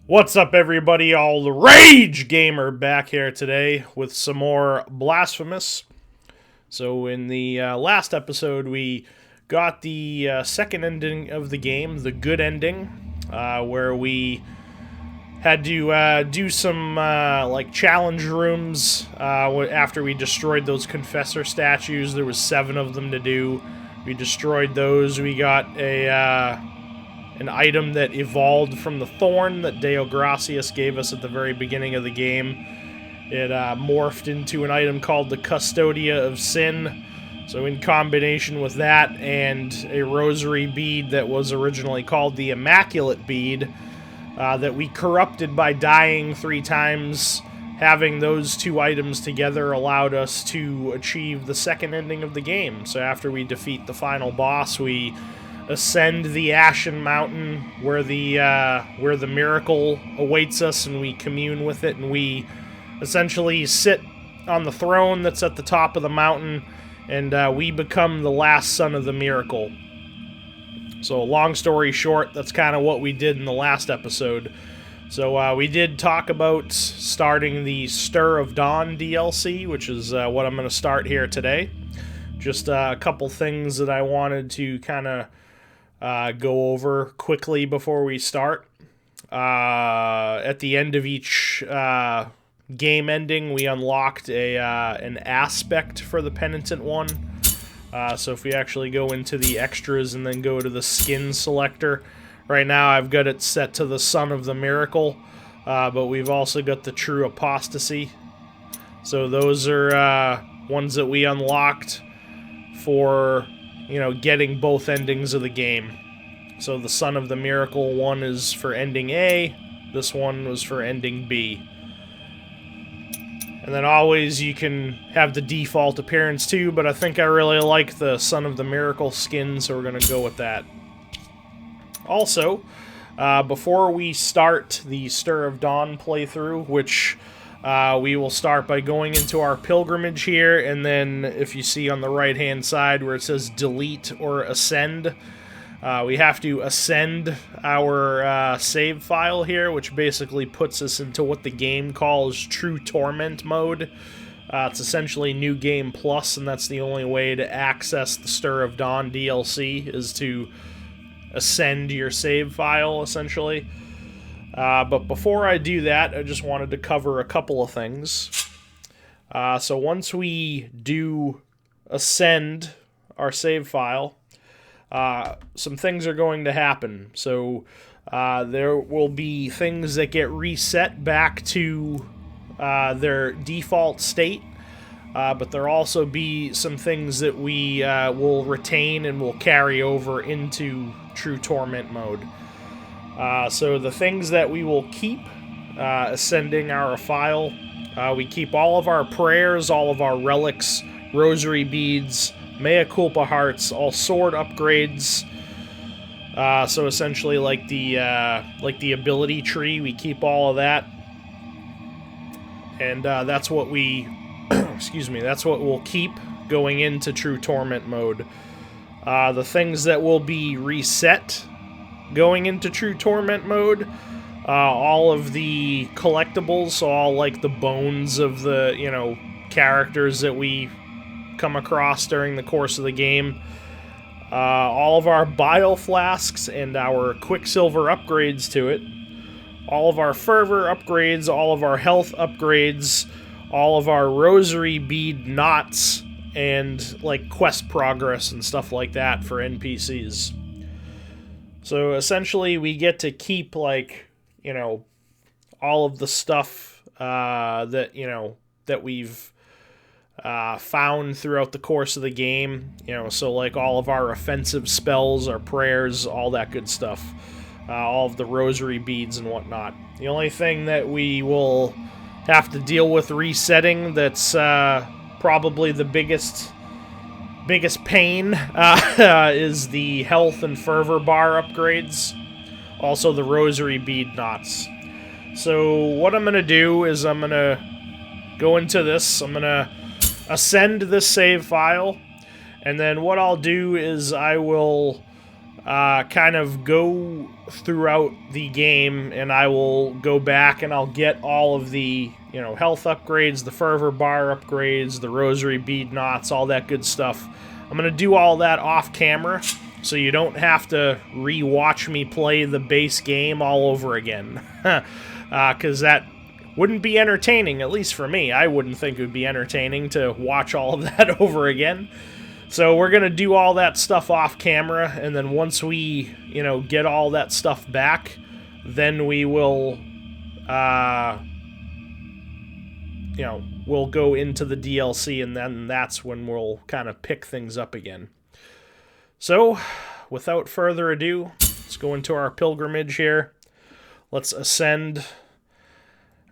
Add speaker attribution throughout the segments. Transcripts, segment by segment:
Speaker 1: What's up, everybody? All the Rage Gamer back here today with some more Blasphemous. So in the last episode, we got the second ending of the game, the good ending, where we had to do some like challenge rooms after we destroyed those confessor statues. There was 7 of them to do. We destroyed those. We got an item that evolved from the thorn that Deo Gracias gave us at the very beginning of the game. It morphed into an item called the Custodia of Sin. So in combination with that and a rosary bead that was originally called the Immaculate Bead, that we corrupted by dying 3 times, having those 2 items together allowed us to achieve the second ending of the game. So after we defeat the final boss, we ascend the Ashen Mountain where the miracle awaits us, and we commune with it, and we essentially sit on the throne that's at the top of the mountain, and we become the last son of the miracle. So long story short, that's kind of what we did in the last episode. So we did talk about starting the Stir of Dawn DLC, which is what I'm going to start here today. Just a couple things that I wanted to kind of go over quickly before we start. At the end of each game ending, we unlocked an aspect for the penitent one. So if we actually go into the extras and then go to the skin selector, right now I've got it set to the Son of the Miracle, but we've also got the True Apostasy. So those are ones that we unlocked for, you know, getting both endings of the game. So the Son of the Miracle one is for ending A, this one was for ending B. And then always you can have the default appearance too, but I think I really like the Son of the Miracle skin, so we're going to go with that. Also, before we start the Stir of Dawn playthrough, which we will start by going into our pilgrimage here, and then if you see on the right hand side where it says delete or ascend, we have to ascend our save file here, which basically puts us into what the game calls True Torment mode. It's essentially New Game Plus, and that's the only way to access the Stir of Dawn DLC, is to ascend your save file, essentially. But before I do that, I just wanted to cover a couple of things. So once we do ascend our save file, some things are going to happen. So there will be things that get reset back to their default state, but there'll also be some things that we will retain and will carry over into True Torment mode. So the things that we will keep ascending our file, we keep all of our prayers, all of our relics, rosary beads, mea culpa hearts, all sword upgrades. So essentially like the ability tree, we keep all of that. And that's what we excuse me, that's what we'll keep going into True Torment mode. The things that will be reset going into True Torment mode, all of the collectibles, so all like the bones of the, you know, characters that we come across during the course of the game, all of our bile flasks and our quicksilver upgrades to it, all of our fervor upgrades, all of our health upgrades, all of our rosary bead knots, and like quest progress and stuff like that for NPCs. So essentially we get to keep, like, you know, all of the stuff that, you know, that we've found throughout the course of the game, you know, so like all of our offensive spells, our prayers, all that good stuff, all of the rosary beads and whatnot. The only thing that we will have to deal with resetting that's probably the biggest pain is the health and fervor bar upgrades, also the rosary bead knots. So what I'm going to do is I'm going to go into this, I'm going to ascend this save file, and then what I'll do is I will kind of go throughout the game, and I will go back and I'll get all of the, health upgrades, the fervor bar upgrades, the rosary bead knots, all that good stuff. I'm going to do all that off camera, so you don't have to re-watch me play the base game all over again. Because that wouldn't be entertaining, at least for me. I wouldn't think it would be entertaining to watch all of that over again. So we're going to do all that stuff off camera, and then once we, get all that stuff back, then we will, we'll go into the DLC, and then that's when we'll kind of pick things up again. So, without further ado, let's go into our pilgrimage here. Let's ascend.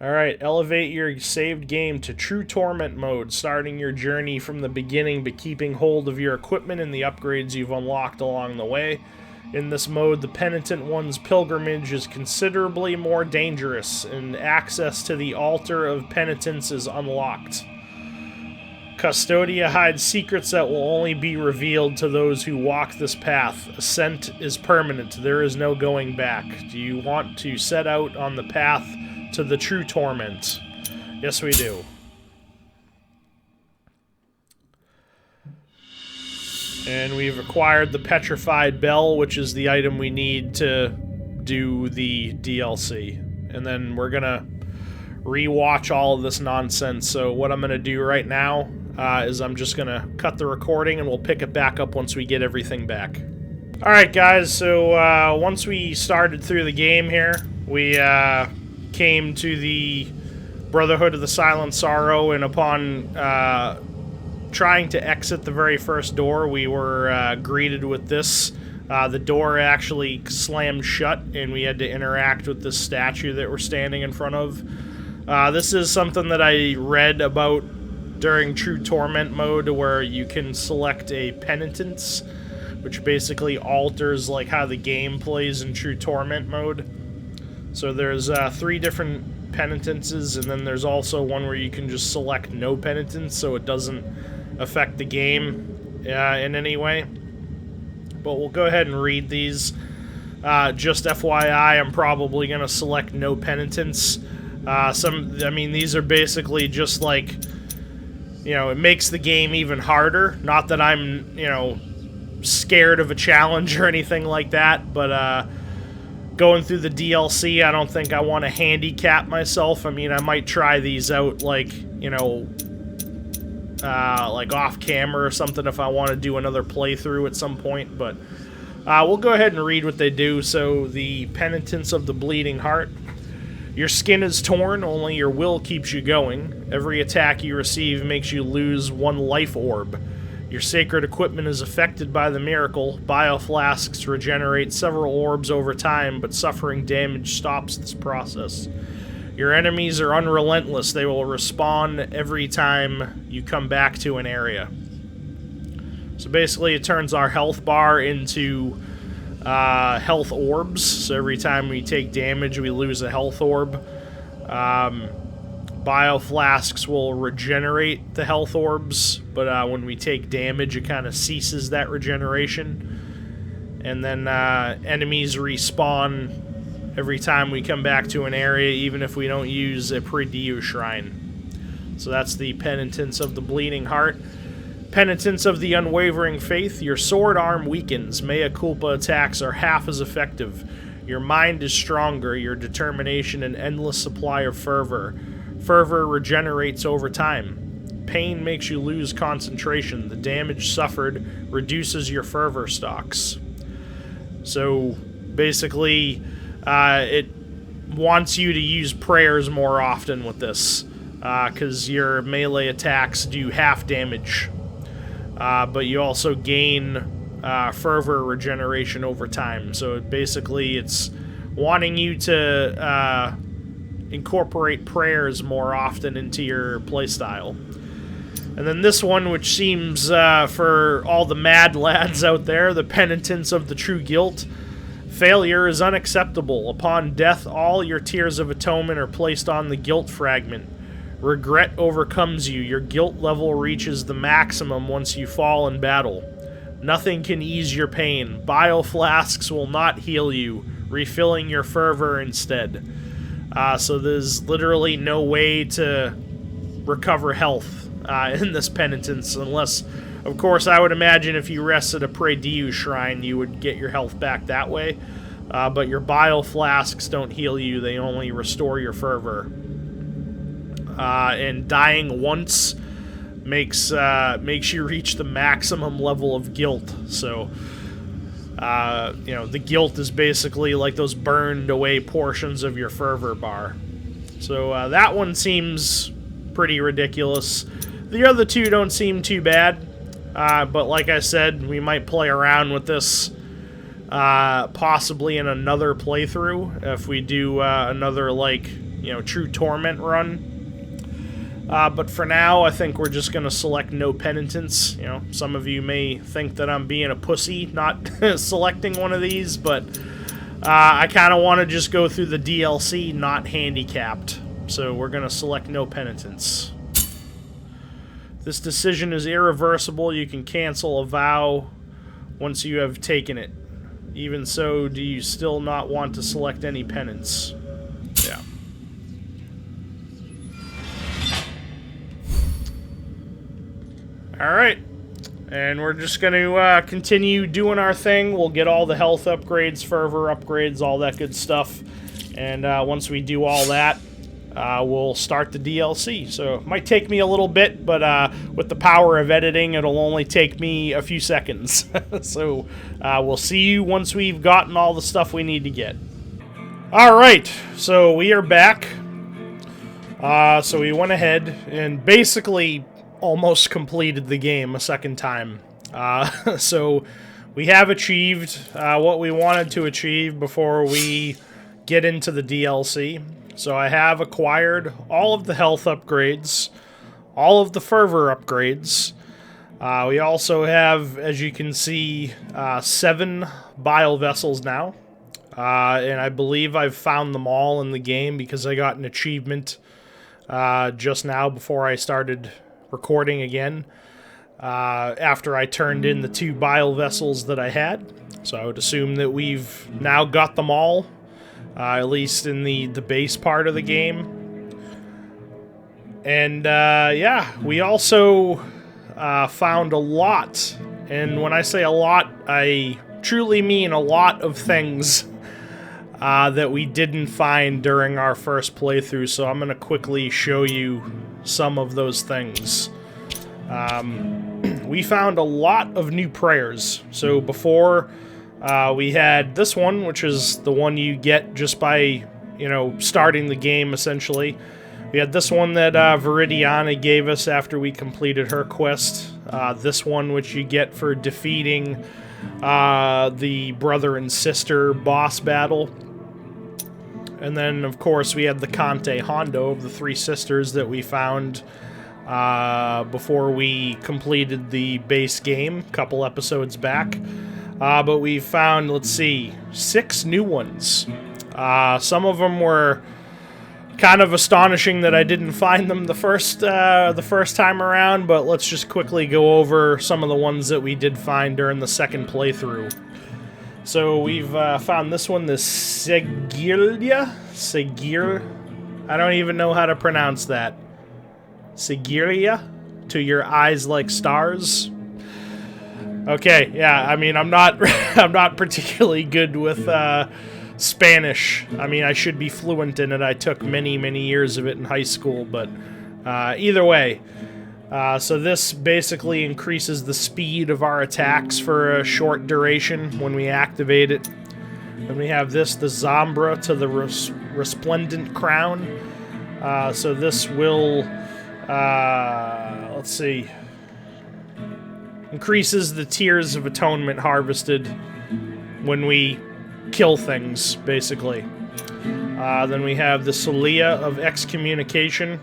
Speaker 1: Alright, elevate your saved game to True Torment mode, starting your journey from the beginning but keeping hold of your equipment and the upgrades you've unlocked along the way. In this mode, the Penitent One's pilgrimage is considerably more dangerous, and access to the Altar of Penitence is unlocked. Custodia hides secrets that will only be revealed to those who walk this path. Ascent is permanent. There is no going back. Do you want to set out on the path to the True Torment? Yes, we do. And we've acquired the Petrified Bell, which is the item we need to do the DLC. And then we're gonna re-watch all of this nonsense. So what I'm gonna do right now is I'm just gonna cut the recording, and we'll pick it back up once we get everything back. Alright guys, so once we started through the game here, we came to the Brotherhood of the Silent Sorrow, and upon trying to exit the very first door, we were greeted with this. The door actually slammed shut, and we had to interact with this statue that we're standing in front of. This is something that I read about during True Torment mode, where you can select a penitence, which basically alters like how the game plays in True Torment mode. So there's 3 different penitences, and then there's also one where you can just select no penitence, so it doesn't affect the game in any way. But we'll go ahead and read these. Just FYI, I'm probably going to select no penitence. These are basically just like, it makes the game even harder. Not that I'm, scared of a challenge or anything like that, but going through the DLC, I don't think I want to handicap myself. I mean, I might try these out, like off camera or something if I want to do another playthrough at some point, but we'll go ahead and read what they do. So, the Penitence of the Bleeding Heart. Your skin is torn, only your will keeps you going. Every attack you receive makes you lose 1 life orb. Your sacred equipment is affected by the miracle. Bioflasks regenerate several orbs over time, but suffering damage stops this process. Your enemies are unrelentless. They will respawn every time you come back to an area. So basically it turns our health bar into health orbs. So every time we take damage, we lose a health orb. Bioflasks will regenerate the health orbs, but when we take damage, it kind of ceases that regeneration. And then enemies respawn every time we come back to an area, even if we don't use a Prideu Shrine. So that's the Penitence of the Bleeding Heart. Penitence of the Unwavering Faith. Your sword arm weakens. Mea culpa attacks are half as effective. Your mind is stronger. Your determination and endless supply of fervor. Fervor regenerates over time. Pain makes you lose concentration. The damage suffered reduces your fervor stocks. So basically, it wants you to use prayers more often with this, because your melee attacks do half damage. But you also gain fervor regeneration over time. So basically it's wanting you to incorporate prayers more often into your playstyle. And then this one, which seems for all the mad lads out there, the Penitence of the True Guilt. Failure is unacceptable. Upon death, all your tears of atonement are placed on the guilt fragment. Regret overcomes you. Your guilt level reaches the maximum once you fall in battle. Nothing can ease your pain. Bile flasks will not heal you, refilling your fervor instead. So there's literally no way to recover health in this penitence, unless, of course, I would imagine if you rest at a Pre Diu shrine, you would get your health back that way. But your bile flasks don't heal you, they only restore your fervor. And dying once makes you reach the maximum level of guilt. So, the guilt is basically like those burned away portions of your fervor bar. So that one seems pretty ridiculous. The other two don't seem too bad, but like I said, we might play around with this possibly in another playthrough if we do another, true torment run. But for now, I think we're just going to select no penitence. Some of you may think that I'm being a pussy not selecting one of these, but I kind of want to just go through the DLC not handicapped. So we're going to select no penitence. This decision is irreversible. You can cancel a vow once you have taken it. Even so, do you still not want to select any penance? Yeah. Alright. And we're just going to continue doing our thing. We'll get all the health upgrades, fervor upgrades, all that good stuff. And once we do all that, we'll start the DLC. So it might take me a little bit, but with the power of editing, it'll only take me a few seconds. So we'll see you once we've gotten all the stuff we need to get. Alright, so we are back. So we went ahead and basically almost completed the game a second time. So we have achieved what we wanted to achieve before we get into the DLC. So I have acquired all of the health upgrades, all of the fervor upgrades. We also have, as you can see, 7 bile vessels now. And I believe I've found them all in the game because I got an achievement just now before I started recording again. After I turned in the 2 bile vessels that I had. So I would assume that we've now got them all. At least in the base part of the game. And, yeah, we also found a lot. And when I say a lot, I truly mean a lot of things that we didn't find during our first playthrough. So I'm going to quickly show you some of those things. We found a lot of new prayers. So before... we had this one, which is the one you get just by, starting the game, essentially. We had this one that Viridiana gave us after we completed her quest. This one, which you get for defeating the brother and sister boss battle. And then, of course, we had the Kante Hondo of the 3 sisters that we found before we completed the base game a couple episodes back. But we found, let's see, 6 new ones. Some of them were kind of astonishing that I didn't find them the first time around, but let's just quickly go over some of the ones that we did find during the second playthrough. So we've found this one, the Segir. I don't even know how to pronounce that. Sigiria? To your eyes like stars? Okay, yeah, I mean, I'm not particularly good with Spanish. I mean, I should be fluent in it. I took many, many years of it in high school, but either way. So this basically increases the speed of our attacks for a short duration when we activate it. Then we have this, the Zambra to the Resplendent Crown. So this will, let's see... increases the Tears of Atonement harvested when we kill things, basically. Then we have the Solia of Excommunication.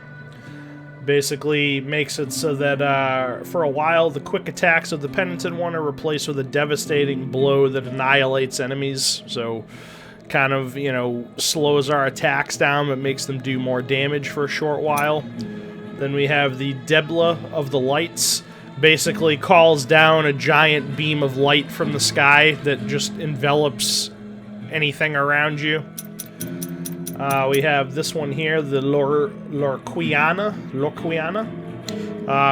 Speaker 1: Basically makes it so that for a while the quick attacks of the Penitent One are replaced with a devastating blow that annihilates enemies. So kind of, slows our attacks down but makes them do more damage for a short while. Then we have the Debla of the Lights. basically calls down a giant beam of light from the sky that just envelops anything around you. We have this one here, the Lorquiana.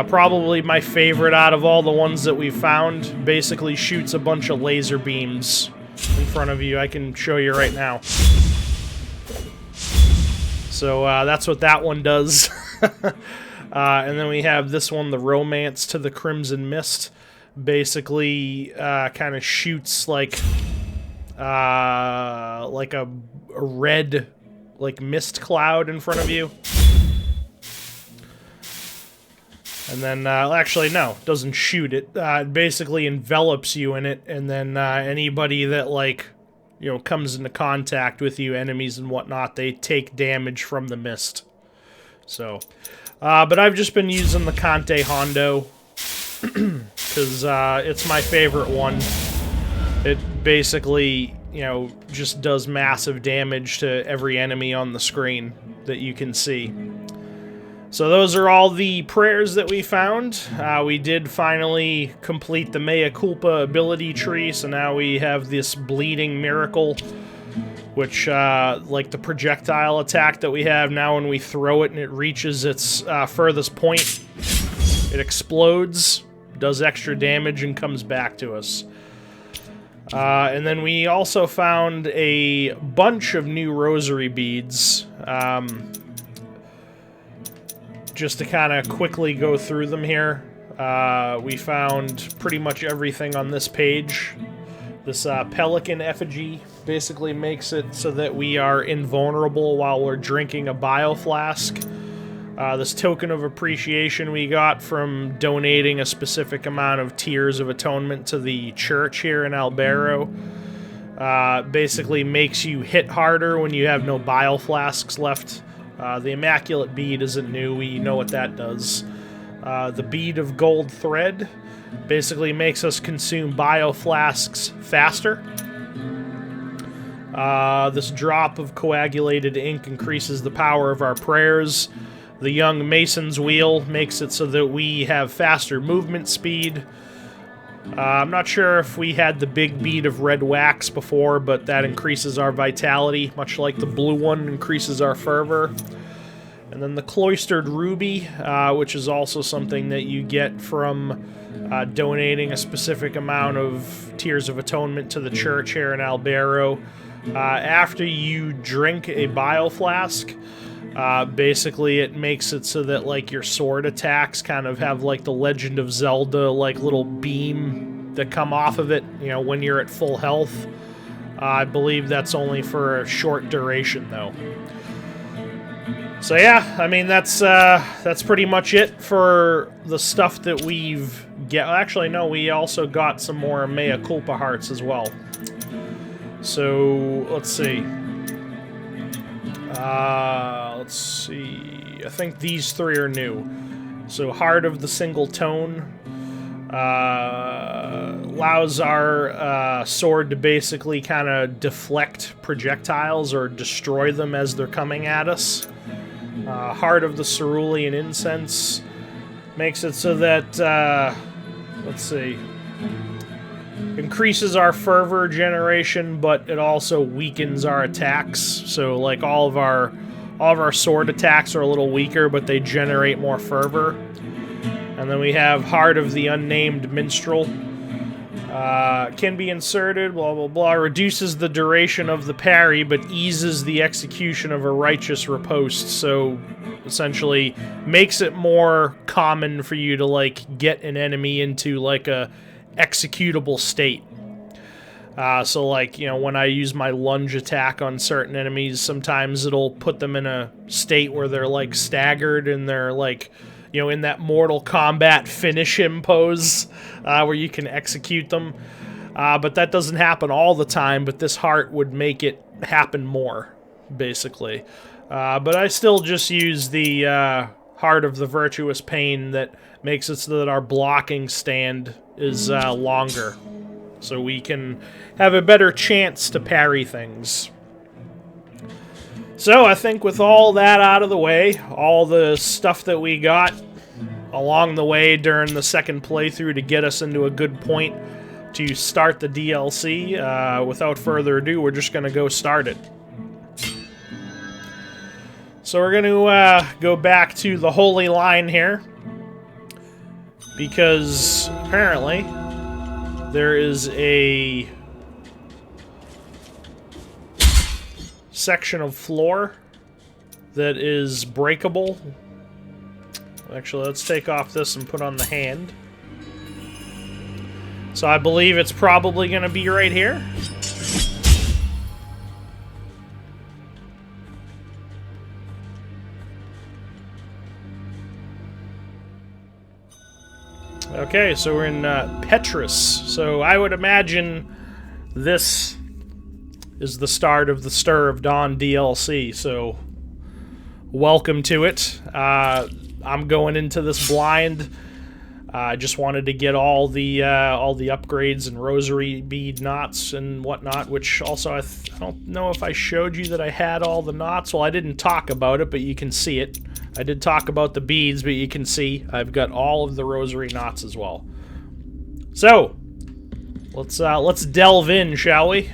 Speaker 1: Probably my favorite out of all the ones that we've found. Basically shoots a bunch of laser beams in front of you. I can show you right now. So that's what that one does. And then we have this one, the Romance to the Crimson Mist. Basically kind of shoots like a red mist cloud in front of you. And then, actually, no, it doesn't shoot it. It basically envelops you in it, and then anybody that, comes into contact with you, enemies and whatnot, they take damage from the mist. So, but I've just been using the Conte Hondo, because it's my favorite one. It basically, just does massive damage to every enemy on the screen that you can see. So those are all the prayers that we found. We did finally complete the Mea Culpa ability tree, so now we have this Bleeding Miracle, which, like the projectile attack that we have now, when we throw it and it reaches its furthest point, it explodes, does extra damage, and comes back to us. And then we also found a bunch of new rosary beads. Just to kind of quickly go through them here, we found pretty much everything on this page. This pelican effigy basically makes it so that we are invulnerable while we're drinking a bioflask. This token of appreciation we got from donating a specific amount of Tears of Atonement to the church here in Albero. Basically makes you hit harder when you have no bioflasks left. The Immaculate Bead isn't new, we know what that does. The Bead of Gold Thread basically makes us consume bioflasks faster. This drop of coagulated ink increases the power of our prayers. The Young Mason's Wheel makes it so that we have faster movement speed. I'm not sure if we had the big bead of red wax before, but that increases our vitality, much like the blue one increases our fervor. And then the Cloistered Ruby, which is also something that you get from donating a specific amount of Tears of Atonement to the church here in Albero. After you drink a bioflask, basically it makes it so that your sword attacks kind of have the Legend of Zelda little beam that come off of it, when you're at full health. I believe that's only for a short duration though. So yeah, I mean that's pretty much it for the stuff that we've actually no, we also got some more Mea Culpa hearts as well. So let's see. I think these three are new. So Heart of the Single Tone allows our sword to basically kind of deflect projectiles or destroy them as they're coming at us. Heart of the Cerulean Incense makes it so that, let's see, increases our fervor generation, but it also weakens our attacks. So all of our sword attacks are a little weaker, but they generate more fervor. And then we have Heart of the Unnamed Minstrel. Can be inserted, blah blah blah, reduces the duration of the parry, but eases the execution of a righteous riposte. So essentially makes it more common for you to get an enemy into a executable state. So when I use my lunge attack on certain enemies, sometimes it'll put them in a state where they're staggered and they're in that Mortal Kombat finish him pose where you can execute them. But that doesn't happen all the time, but this heart would make it happen more, basically. But I still just use the Heart of the Virtuous Pain that makes it so that our blocking stand is longer. So we can have a better chance to parry things. So I think with all that out of the way, all the stuff that we got, along the way during the second playthrough to get us into a good point to start the DLC. Without further ado, we're just going to go start it. So we're going to go back to the Holy Line here, because apparently there is a section of floor that is breakable. Actually, let's take off this and put on the hand. So I believe it's probably going to be right here. Okay, so we're in Petrus. So I would imagine this is the start of the Stir of Dawn DLC, so welcome to it. I'm going into this blind. I just wanted to get all the upgrades and rosary bead knots and whatnot, which also I don't know if I showed you that I had all the knots. Well, I didn't talk about it, but you can see it. I did talk about the beads, but you can see I've got all of the rosary knots as well. So, let's delve in, shall we?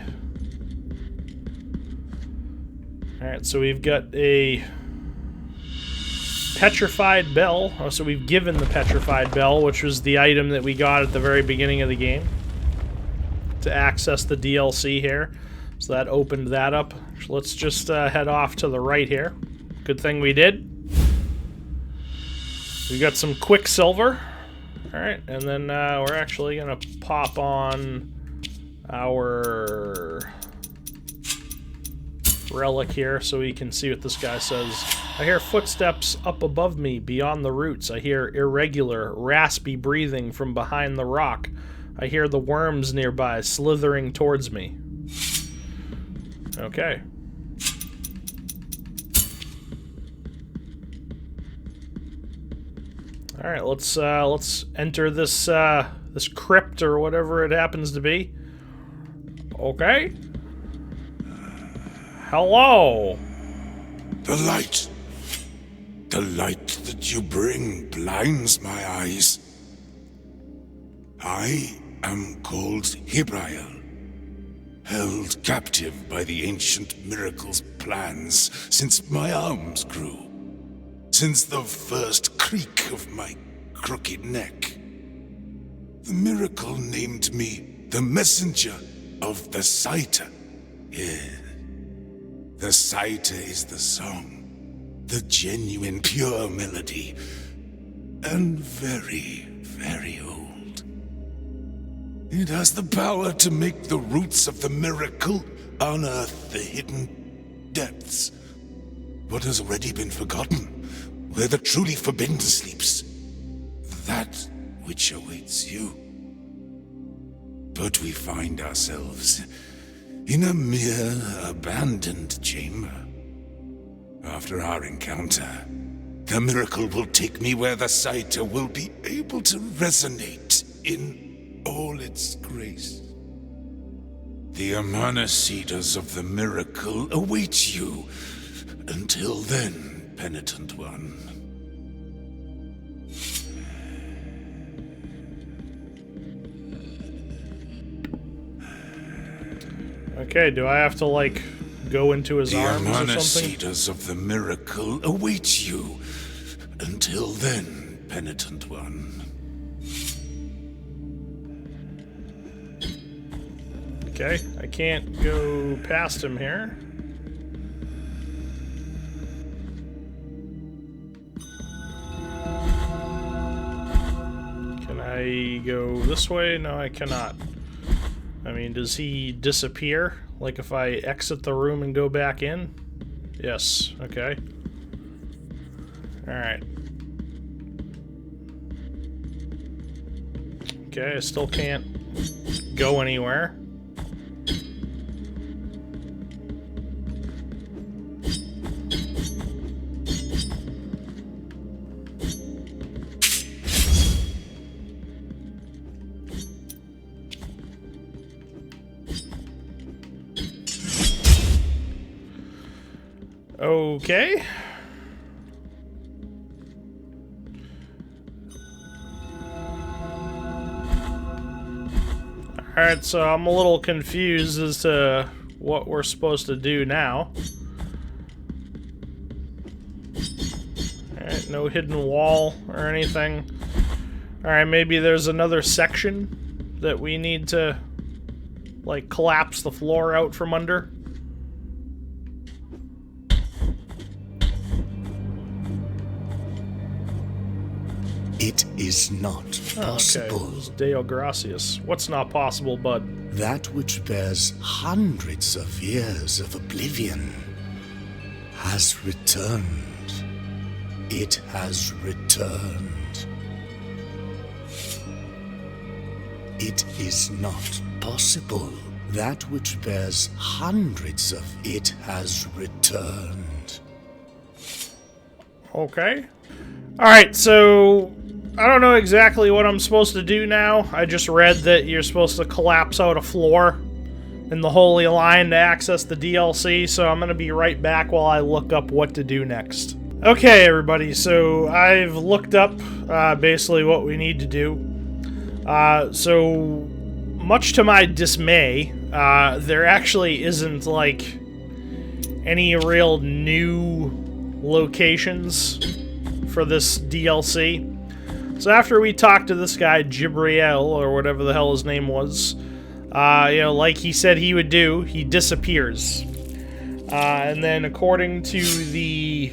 Speaker 1: Alright, so we've got a Petrified Bell. Oh, so we've given the Petrified Bell, which was the item that we got at the very beginning of the game, to access the DLC here. So that opened that up. So let's just head off to the right here. Good thing we did. We got some Quicksilver. Alright, and then we're actually going to pop on our relic here so we can see what this guy says. I hear footsteps up above me beyond the roots. I hear irregular, raspy breathing from behind the rock. I hear the worms nearby slithering towards me. Okay. All right, let's enter this this crypt or whatever it happens to be. Okay. Hello.
Speaker 2: The light that you bring blinds my eyes. I am called Hebrael, held captive by the ancient miracle's plans since my arms grew, since the first creak of my crooked neck. The miracle named me the messenger of the Saita. Yeah. The Saita is the song, the genuine, pure melody, and very, very old. It has the power to make the roots of the miracle unearth the hidden depths, what has already been forgotten, where the truly forbidden sleeps, that which awaits you. But we find ourselves in a mere abandoned chamber. After our encounter, the miracle will take me where the Saita will be able to resonate in all its grace. The Amanecidas of the miracle await you. Until then, penitent one.
Speaker 1: Okay, do I have to, like, go into his arms or something?
Speaker 2: The Amanecidas of the miracle await you. Until then, penitent one.
Speaker 1: Okay, I can't go past him here. Can I go this way? No, I cannot. I mean, does he disappear? Like if I exit the room and go back in? Yes, okay. Alright. Okay, I still can't go anywhere. Okay. Alright, so I'm a little confused as to what we're supposed to do now. Alright, no hidden wall or anything. Alright, maybe there's another section that we need to, like, collapse the floor out from under.
Speaker 3: It is not possible.
Speaker 1: Okay, Deo Gracias. What's not possible, bud?
Speaker 3: That which bears hundreds of years of oblivion has returned. It has returned. It is not possible. That which bears hundreds of it has returned.
Speaker 1: Okay. Alright, so I don't know exactly what I'm supposed to do now. I just read that you're supposed to collapse out a floor in the Holy Line to access the DLC, so I'm going to be right back while I look up what to do next. Okay, everybody, so I've looked up basically what we need to do. So, much to my dismay, there actually isn't, like, any real new locations for this DLC. So after we talked to this guy, Jibriel, or whatever the hell his name was, you know, like he said he would do, he disappears. And then according to the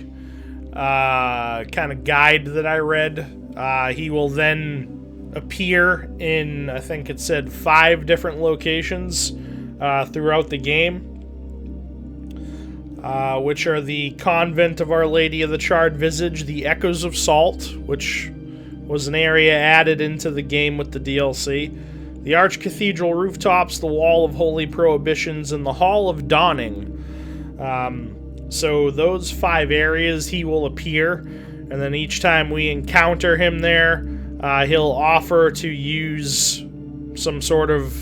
Speaker 1: kind of guide that I read, he will then appear in, I think it said, 5 different locations throughout the game. Which are the Convent of Our Lady of the Charred Visage, the Echoes of Salt, which was an area added into the game with the DLC, the Archcathedral Rooftops, the Wall of Holy Prohibitions, and the Hall of Dawning. So those 5 areas he will appear, and then each time we encounter him there, he'll offer to use some sort of,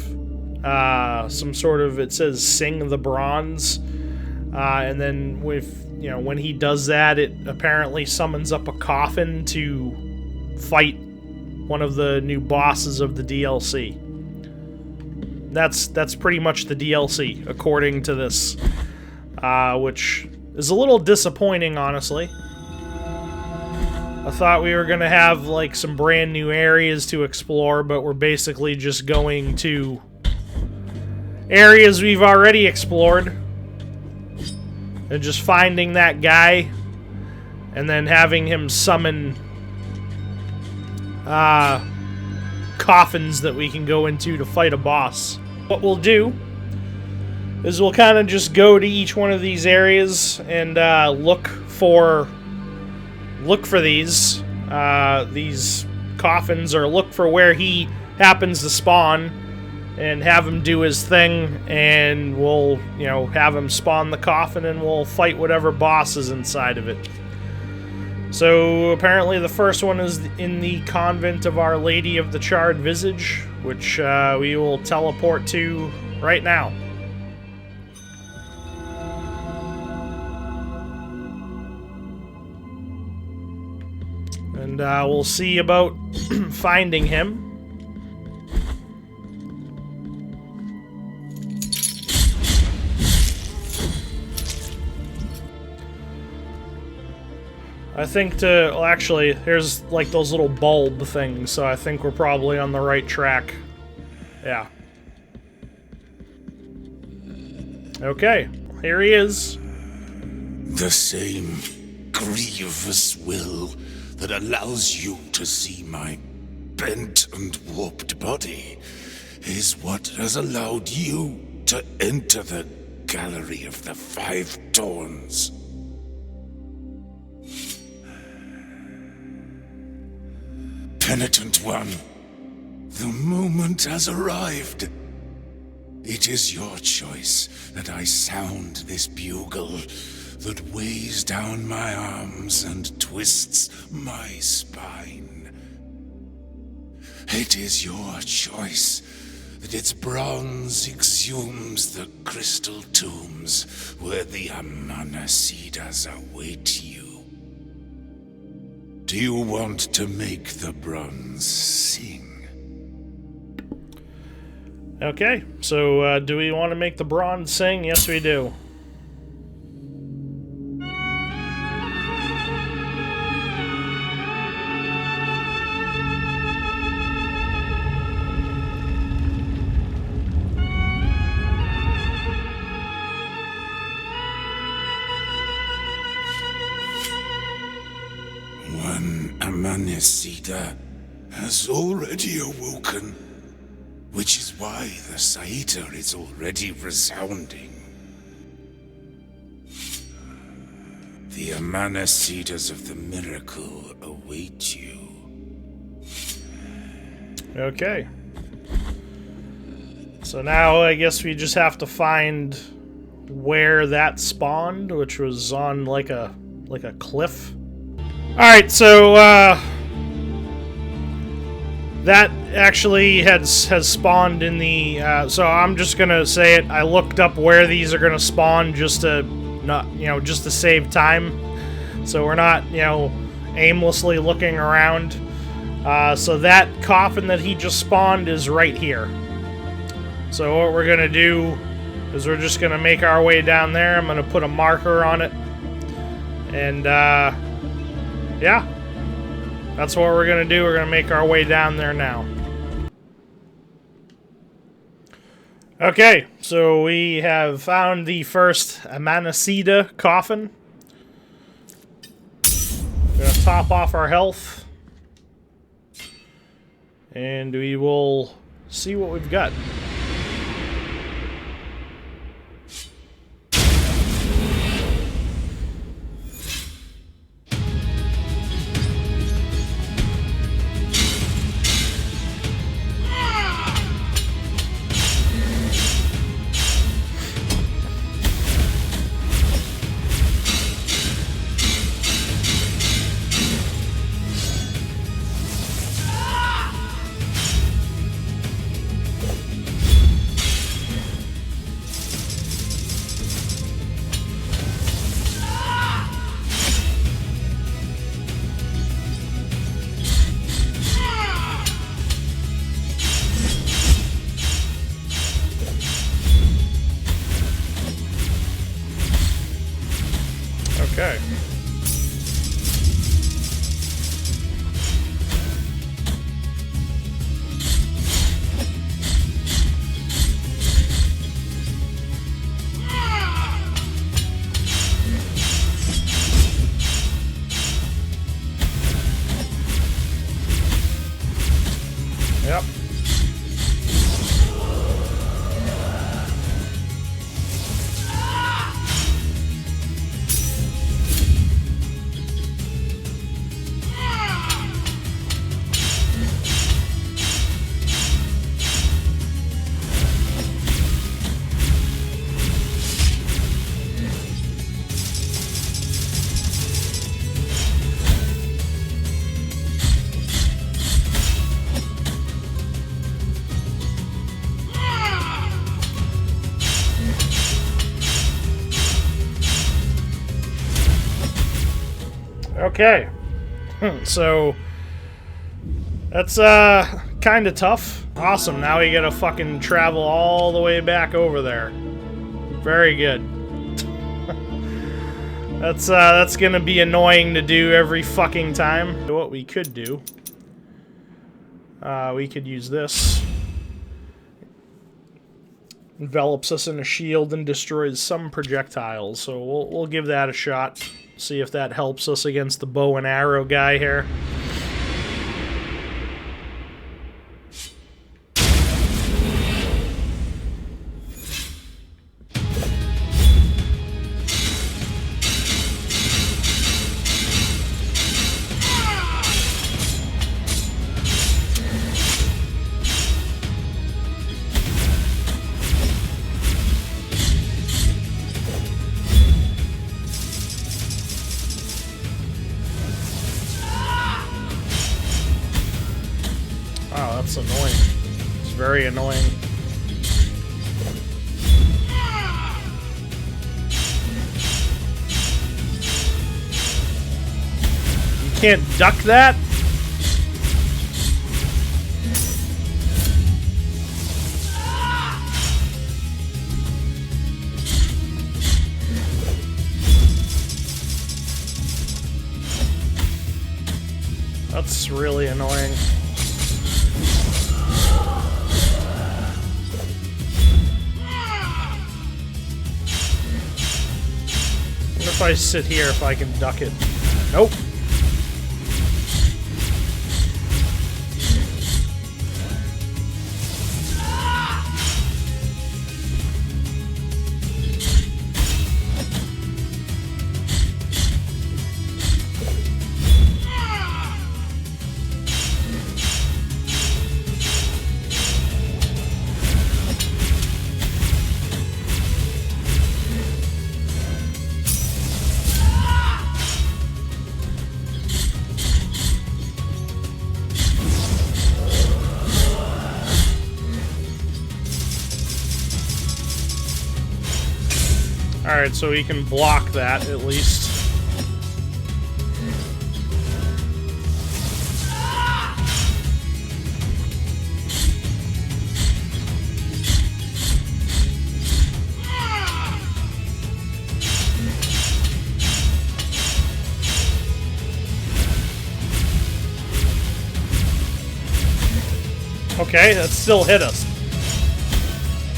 Speaker 1: it says Sing the Bronze. And then when he does that, it apparently summons up a coffin to fight one of the new bosses of the DLC. That's pretty much the DLC, according to this, which is a little disappointing, honestly. I thought we were gonna have, like, some brand new areas to explore, but we're basically just going to areas we've already explored. And just finding that guy, and then having him summon coffins that we can go into to fight a boss. What we'll do is we'll kind of just go to each one of these areas and look for these coffins, or look for where he happens to spawn, and have him do his thing, and we'll, you know, have him spawn the coffin, and we'll fight whatever boss is inside of it. So, apparently the first one is in the Convent of Our Lady of the Charred Visage, which we will teleport to right now. And we'll see about finding him. I think well, actually, here's like those little bulb things, so I think we're probably on the right track. Yeah. Okay, here he is.
Speaker 2: The same grievous will that allows you to see my bent and warped body is what has allowed you to enter the Gallery of the 5 Thorns. Penitent one, the moment has arrived. It is your choice that I sound this bugle that weighs down my arms and twists my spine. It is your choice that its bronze exhumes the crystal tombs where the Amanecidas await you. Do you want to make the bronze sing?
Speaker 1: Okay, so do we want to make the bronze sing? Yes, we do.
Speaker 2: One Amanecida has already awoken, which is why the Saita is already resounding. The Amanecidas of the miracle await you.
Speaker 1: Okay. So now I guess we just have to find where that spawned, which was on like a cliff. Alright, so that actually has spawned in the so I'm just gonna say it. I looked up where these are gonna spawn just to not, just to save time. So we're not, aimlessly looking around. So that coffin that he just spawned is right here. So what we're gonna do is we're just gonna make our way down there. I'm gonna put a marker on it. And yeah. That's what we're gonna do. We're gonna make our way down there now. Okay, so we have found the first Amanecida coffin. We're gonna top off our health. And we will see what we've got. Okay. Yep. Okay. So that's kind of tough. Awesome. Now we gotta fucking travel all the way back over there. Very good. That's gonna be annoying to do every fucking time. What we could do, we could use this. Envelops us in a shield and destroys some projectiles. So we'll give that a shot. See if that helps us against the bow and arrow guy here. Wow, that's annoying. It's very annoying. You can't duck that? That's really annoying. What if I sit here if I can duck it? Nope. Alright, so he can block that, at least. Okay, that still hit us.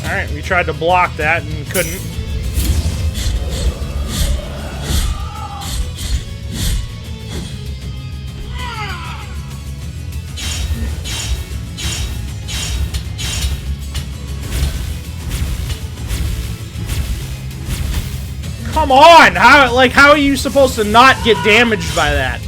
Speaker 1: Alright, we tried to block that and couldn't. Come on! How are you supposed to not get damaged by that?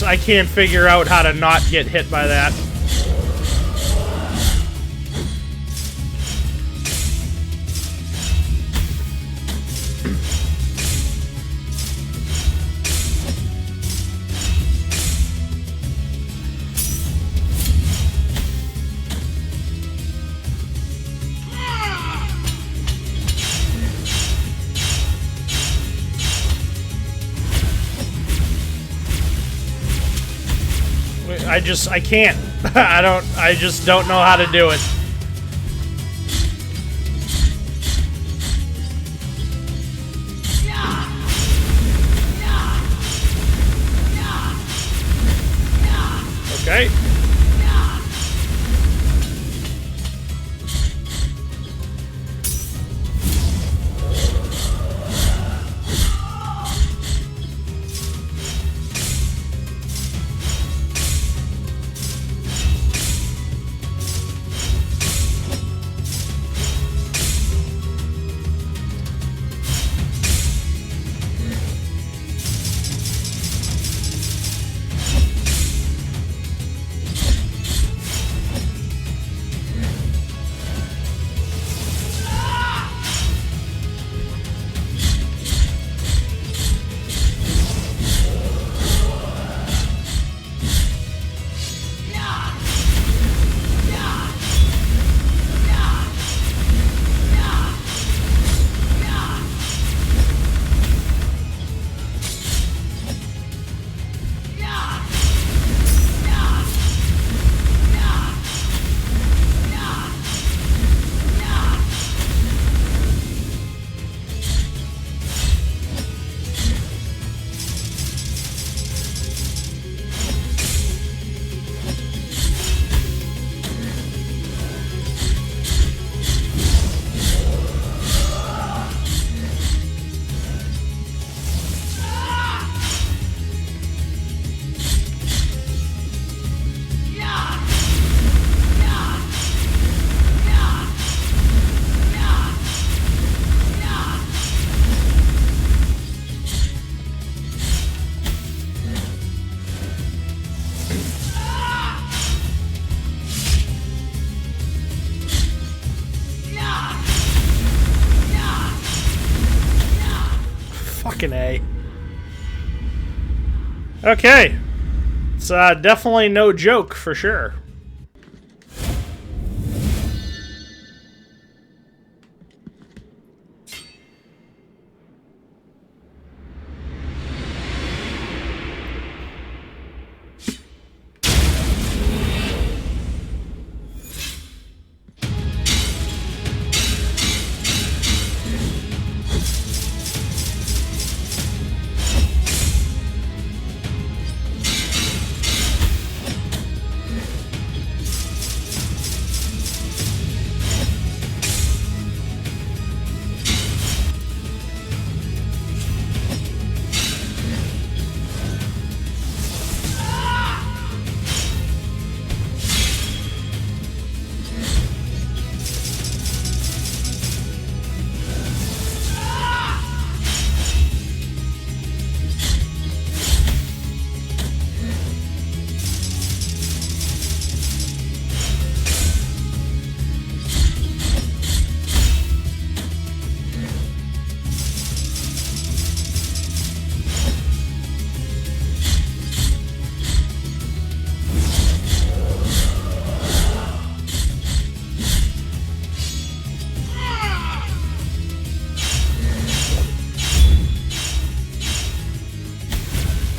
Speaker 1: I can't figure out how to not get hit by that. I can't. I just don't know how to do it. Okay. Fucking A. Okay. It's definitely no joke, for sure.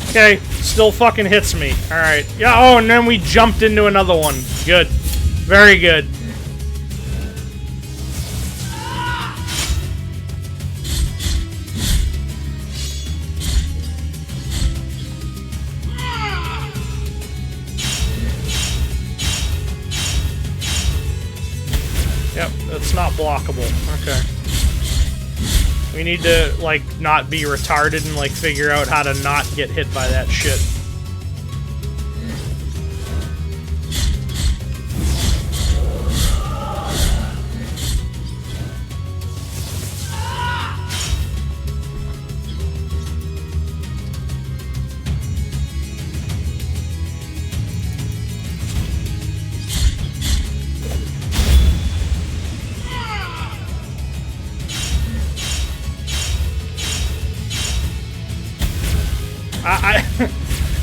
Speaker 1: Okay, still fucking hits me. Alright. Yeah, oh, and then we jumped into another one. Good. Very good. Yep, that's not blockable. Okay. We need to, like, not be retarded and, like, figure out how to not get hit by that shit.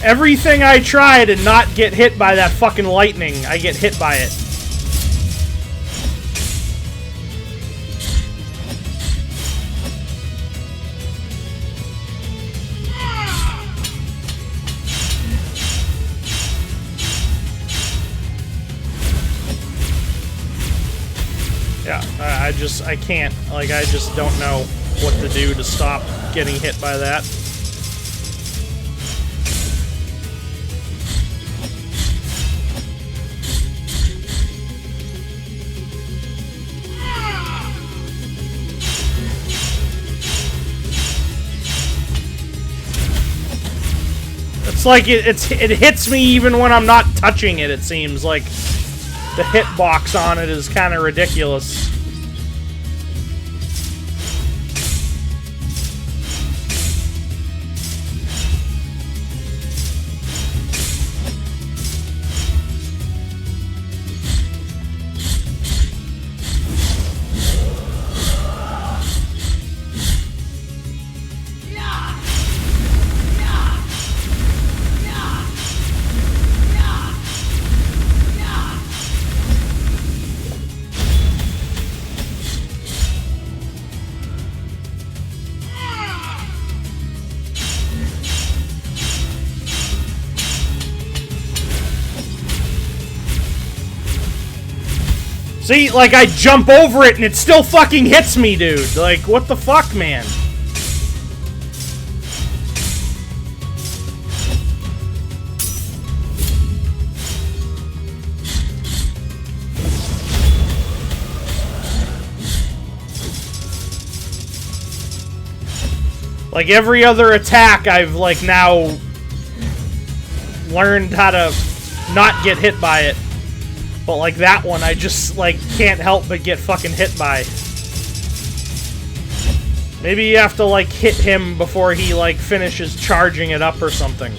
Speaker 1: Everything I try to not get hit by that fucking lightning, I get hit by it. Yeah, I can't. Like, I just don't know what to do to stop getting hit by that. It's like it hits me even when I'm not touching it, it seems. Like, the hitbox on it is kind of ridiculous. See, like, I jump over it and it still fucking hits me, dude. Like, what the fuck, man? Like, every other attack, I've, like, now learned how to not get hit by it. But, like, that one, I just, like, can't help but get fucking hit by. Maybe you have to, like, hit him before he, like, finishes charging it up or something.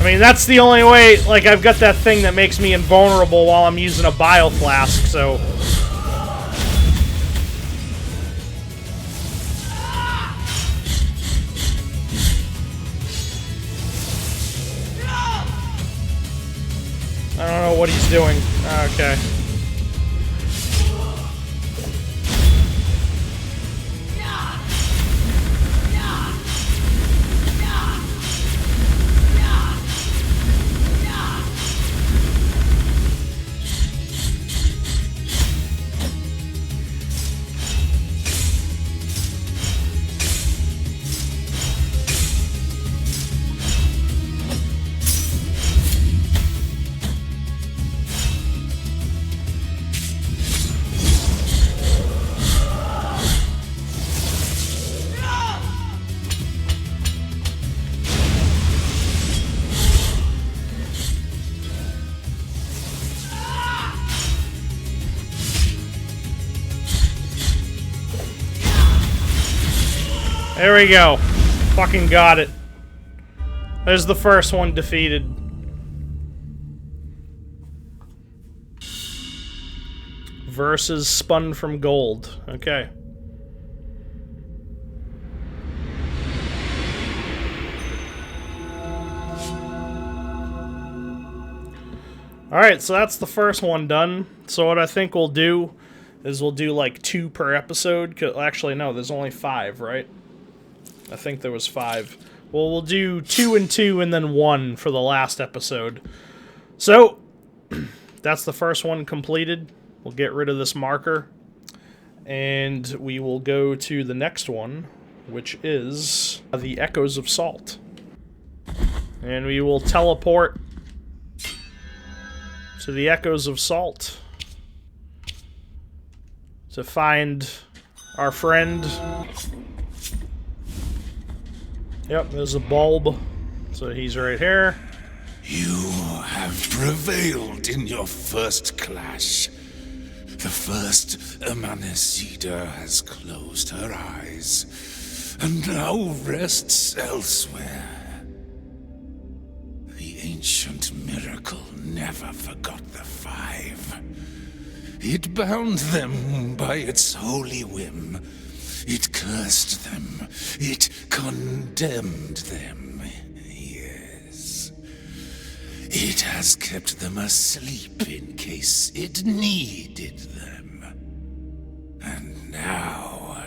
Speaker 1: I mean, that's the only way, like, I've got that thing that makes me invulnerable while I'm using a bile flask, so... I don't know what he's doing. Okay. There we go. Fucking got it. There's the first one defeated. Versus spun from gold. Okay. Alright, so that's the first one done. So what I think we'll do is we'll do like 2 per episode. Actually, no, there's only 5, right? I think there was 5. Well, we'll do 2 and 2 and then 1 for the last episode. So, that's the first one completed. We'll get rid of this marker. And we will go to the next one, which is the Echoes of Salt. And we will teleport to the Echoes of Salt to find our friend. Yep, there's a bulb. So he's right here.
Speaker 2: You have prevailed in your first clash. The first Amanecida has closed her eyes, and now rests elsewhere. The ancient miracle never forgot the 5. It bound them by its holy whim. It cursed them. It condemned them. Yes. It has kept them asleep in case it needed them. And now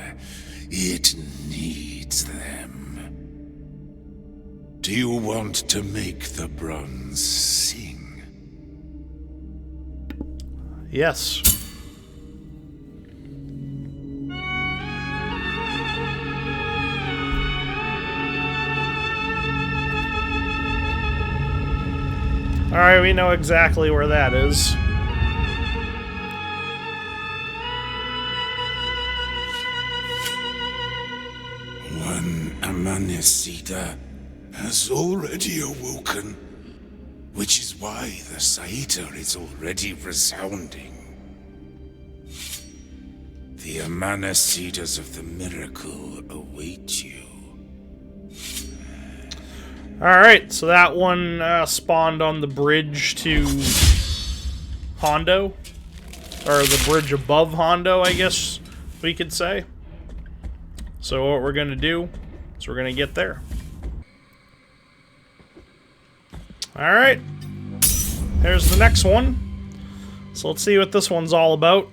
Speaker 2: it needs them. Do you want to make the bronze sing?
Speaker 1: Yes. Alright, we know exactly where that is.
Speaker 2: One Amanecida has already awoken, which is why the Saiter is already resounding. The Amanecidas of the miracle await you.
Speaker 1: Alright, so that one spawned on the bridge to Hondo. Or the bridge above Hondo, I guess we could say. So what we're going to do is we're going to get there. Alright. Here's the next one. So let's see what this one's all about.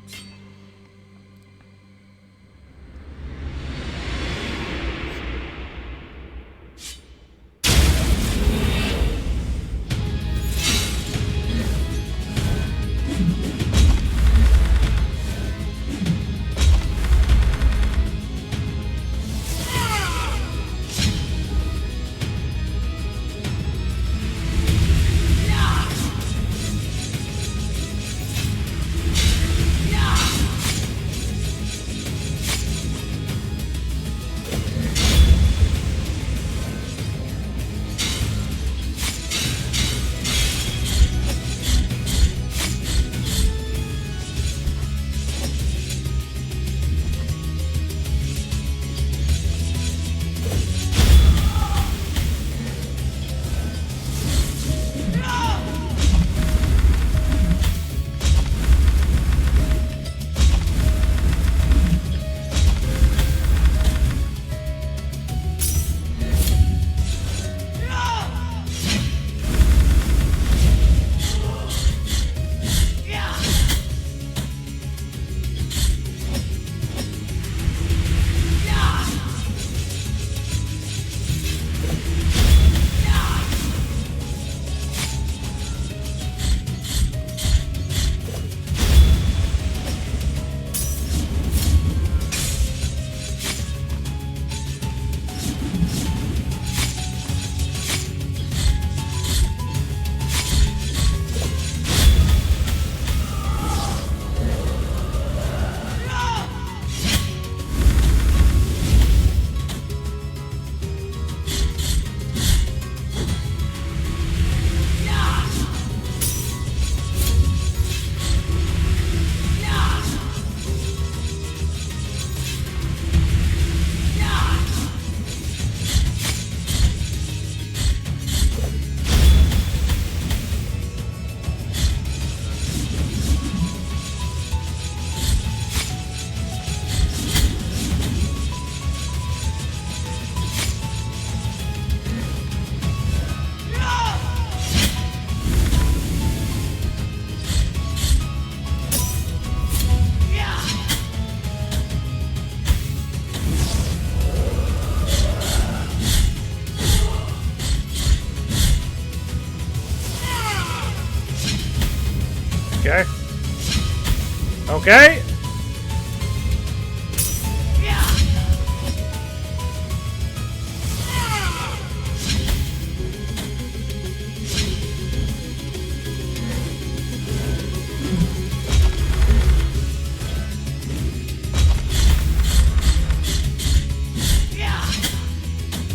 Speaker 1: Okay.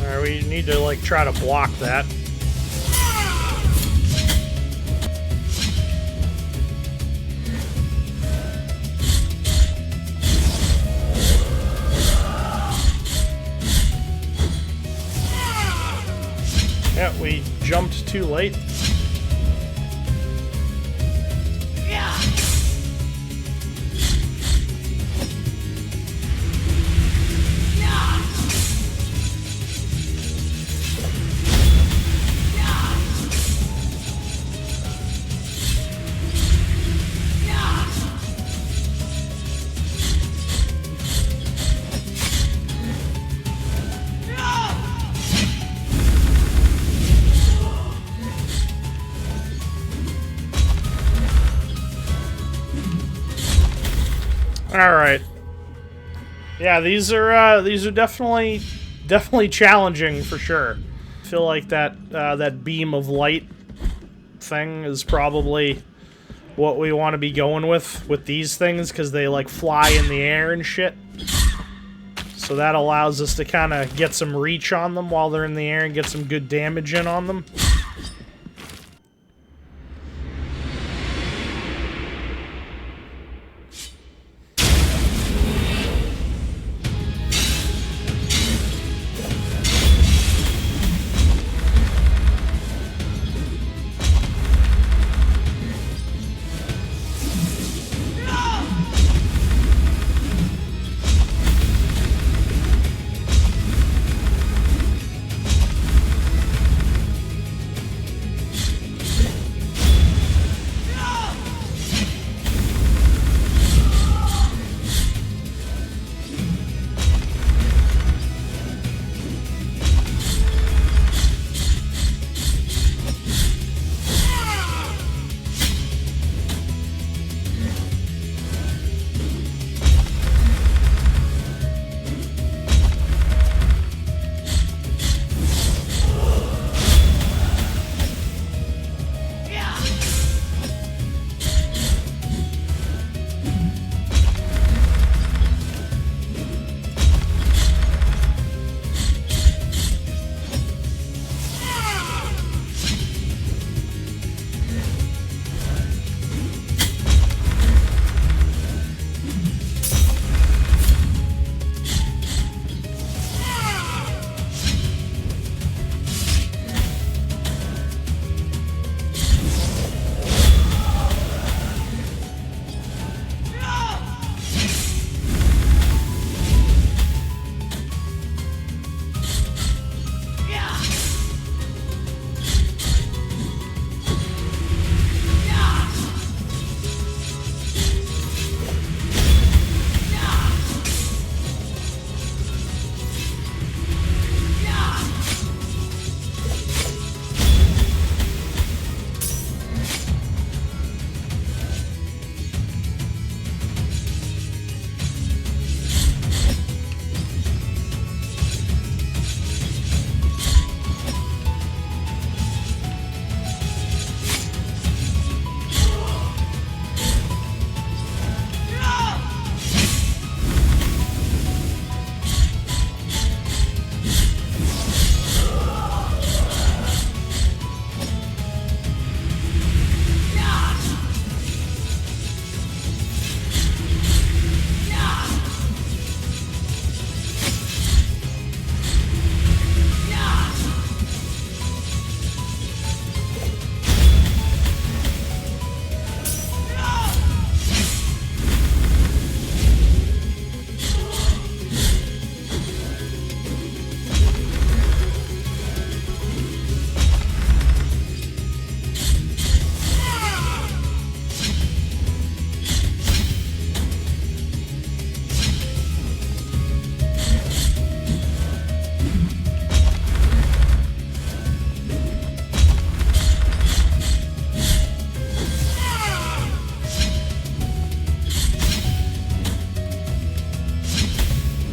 Speaker 1: Alright, we need to, like, try to block that. Yeah, we jumped too late. All right. Yeah, these are definitely challenging for sure. I feel like that beam of light thing is probably what we want to be going with these things, because they like fly in the air and shit. So that allows us to kind of get some reach on them while they're in the air and get some good damage in on them.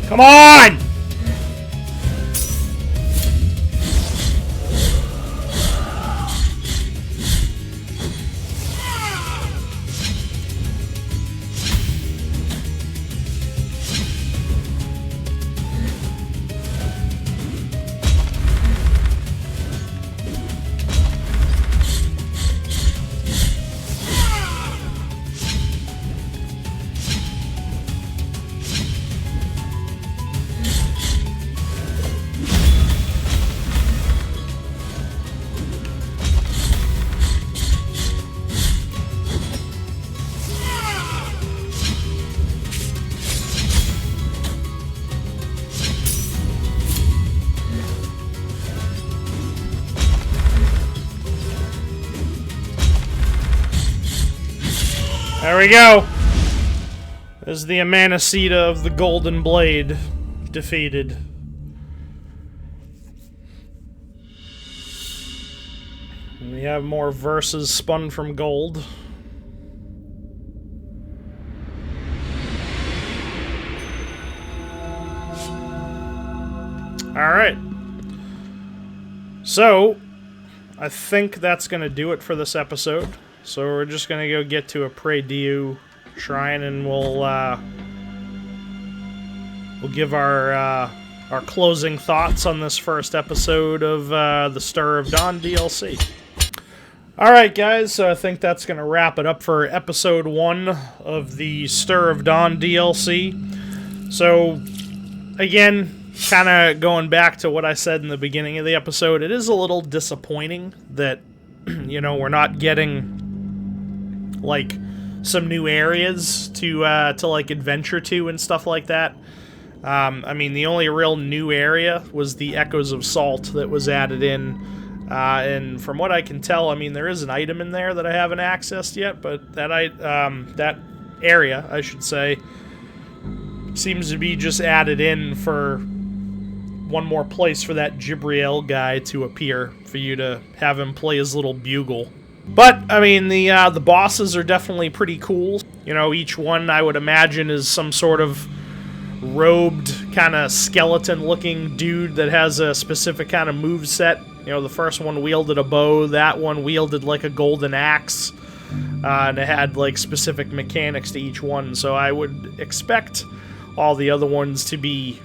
Speaker 1: Come on! There we go. This is the Amanecida of the Golden Blade defeated. We have more verses spun from gold. Alright. So, I think that's going to do it for this episode. So we're just going to go get to a Pray Dieu shrine, and we'll give our closing thoughts on this first episode of the Stir of Dawn DLC. Alright guys, so I think that's going to wrap it up for episode 1 of the Stir of Dawn DLC. So, again, kind of going back to what I said in the beginning of the episode, it is a little disappointing that, you know, we're not getting like some new areas to like adventure to and stuff like that. I mean, the only real new area was the Echoes of Salt that was added in, and from what I can tell, I mean, there is an item in there that I haven't accessed yet, but that area, I should say, seems to be just added in for one more place for that Jibriel guy to appear, for you to have him play his little bugle. But, I mean, the bosses are definitely pretty cool. You know, each one, I would imagine, is some sort of robed, kind of skeleton-looking dude that has a specific kind of moveset. You know, the first one wielded a bow, that one wielded, like, a golden axe, and it had, like, specific mechanics to each one. So I would expect all the other ones to be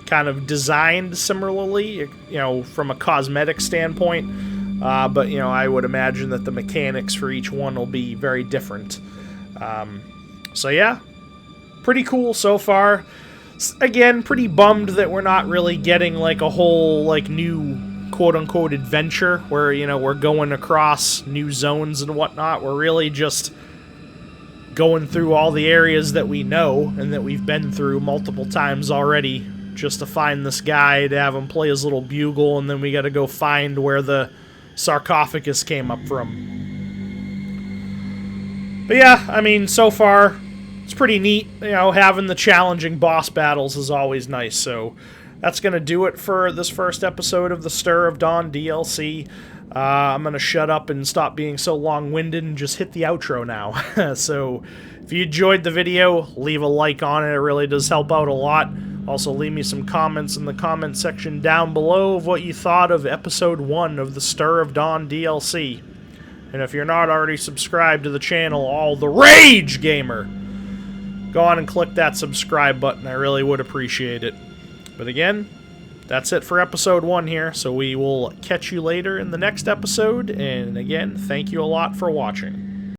Speaker 1: kind of designed similarly, you know, from a cosmetic standpoint. But, you know, I would imagine that the mechanics for each one will be very different. So, yeah. Pretty cool so far. Again, pretty bummed that we're not really getting, like, a whole, like, new quote-unquote adventure where, you know, we're going across new zones and whatnot. We're really just going through all the areas that we know and that we've been through multiple times already just to find this guy, to have him play his little bugle, and then we gotta go find where the sarcophagus came up from. But yeah, I mean, so far, it's pretty neat. You know, having the challenging boss battles is always nice. So that's going to do it for this first episode of the Stir of Dawn DLC. I'm going to shut up and stop being so long-winded and just hit the outro now. So if you enjoyed the video, leave a like on it. It really does help out a lot. Also, leave me some comments in the comment section down below of what you thought of Episode 1 of the Stir of Dawn DLC. And if you're not already subscribed to the channel, All the Rage Gamer, go on and click that subscribe button. I really would appreciate it. But again, that's it for Episode 1 here, so we will catch you later in the next episode. And again, thank you a lot for watching.